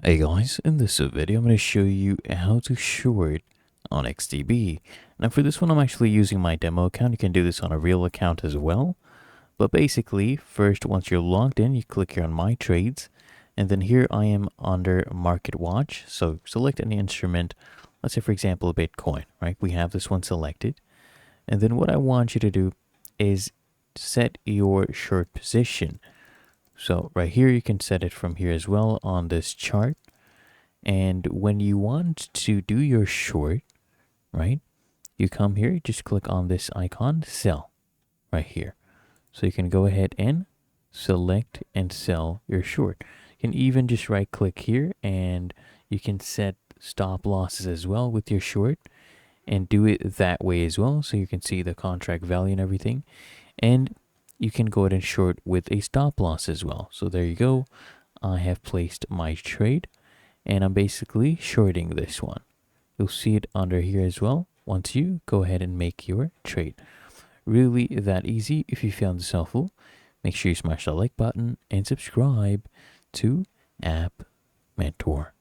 Hey guys, in this video I'm going to show you how to short on XTB. Now for this one I'm actually using my demo account. You can do this on a real account as well. But basically, first once you're logged in, you click here on My Trades. And then here I am under Market Watch. So select any instrument, let's say for example Bitcoin, right? We have this one selected. And then what I want you to do is set your short position. So right here, you can set it from here as well on this chart. And when you want to do your short, right, you come here, you just click on this icon, sell, right here. So you can go ahead and select and sell your short. You can even just right click here and you can set stop losses as well with your short and do it that way as well. So you can see the contract value and everything. And you can go ahead and short with a stop loss as well. So there you go. I have placed my trade and I'm basically shorting this one. You'll see it under here as well once you go ahead and make your trade. Really that easy. If you found this helpful, make sure you smash the like button and subscribe to App Mentor.